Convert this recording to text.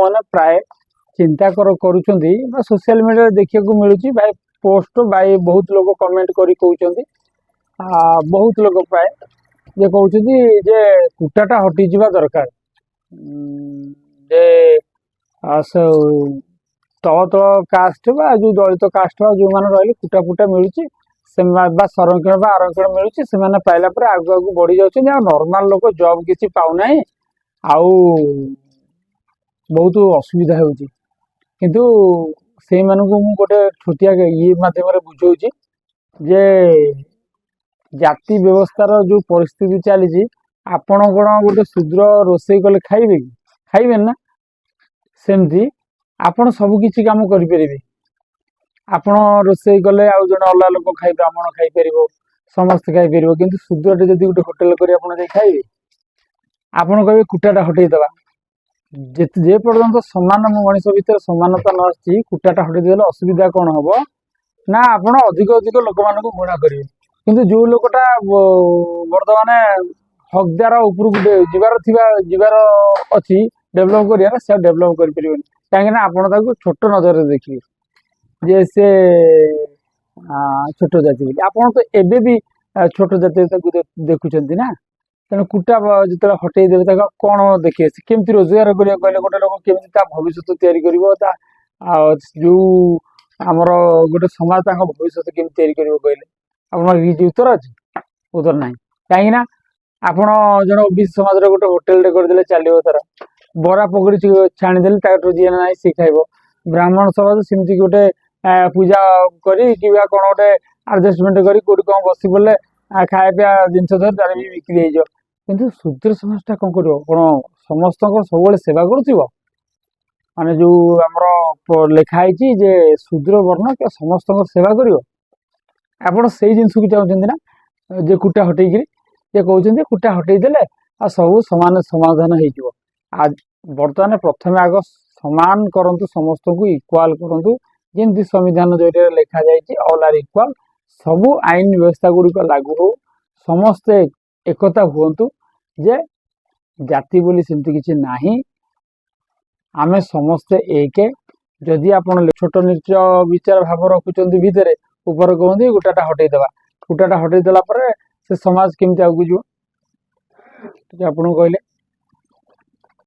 मैंने प्राय चिंता करुँच सोशल मीडिया देखा मिलूँ भाई पोस्ट भाई बहुत लोग कमेंट करी कहते बहुत लोग प्राय जे कहते जे कुटाटा हटिजा दरकार जे तल तल कास्ट जो दलित कास्ट जो मैंने रही कुटा फुटा मिलूँ संरक्षण आरक्षण मिलूँ से पाइला आगु आगु बढ़ी जाऊँ नॉर्मल लोक जॉब किसी पाऊना आउ बहुत असुविधा होती किंतु से मानू गोटे छोटिया ये मध्यम बुझाऊँ जे जाति व्यवस्थार जो परिस्थिति चली आपण कौन गोटे शूद्र रोषे कले खाइबे कि खाइबे ना सेमती आपण सबकि कम करें आपण रोषे कले आउ जड़े अलग लोक खाई ब्राह्मण खाईपर समस्ते खाईपर कि शूद्रटे जब गोटे होटेल कर खाइबे आपण कहे कुटाटा हटेदवा जे पर्यंत सामान मनीष भितर समानता न आसी कुटाटा हटेदेले असुविधा कौन हम ना आपण अधिक अधिक लोक मान घृणा करेंगे किंतु जो लोकटा बर्तमान हकदार उपरकू जीवार अच्छी डेभलप कर से डेभलप करें कहीं आप छोट नजर देखिए जे से छोट जाति आपड़ तो एबे भी छोट जाति देखुं ना तेणु कुटा जो हटे देवे कौन देखिए केमती रोजगार करें कहले गोटे लोक केमी भविष्य या जो आमर गोटे समाज भविष्य केमी कहले आप उत्तर अच्छे उत्तर ना कहीं आपण जन ओबीसी समाज गोटे होटेल करदे चलो तार बरा पकड़ी छाणीदे जी ना सी खाइब ब्राह्मण समाज सेमती गोटे पूजा करी कौन गोटे आडजस्टमेंट करी कौटी कौन बस पड़े खाया पिया जिनस धर तार भी बिक्री हो किंतु शूद्र समाजटा कौन कर कौन समस्त सब सेवा कर माने जो आमर लिखाई जे शूद्र वर्ण क्या समस्त सेवा कर आप जिनस को चाहते ना जे कुटा हटेक जे कहते कुटा हटेदेले आ सब सामान समाधान हो बर्तमान प्रथम आग सामान करंतु समस्त को इक्वाल करंतु जमी संविधान जरिए लिखा जाए ऑल आर इक्वाल सबू आईन व्यवस्था गुड़िक लागू हो समस्ते एकता हुंतु जे जाति बोली सेमती किसी नाही आमे समस्ते एक जदि आप छोट नीच विचार भाव रखुंट भितर ऊपर कहते गोटाटा हटेदेवा कुटाटा हटेदेला से समाज केमती आगू जो आपको कहले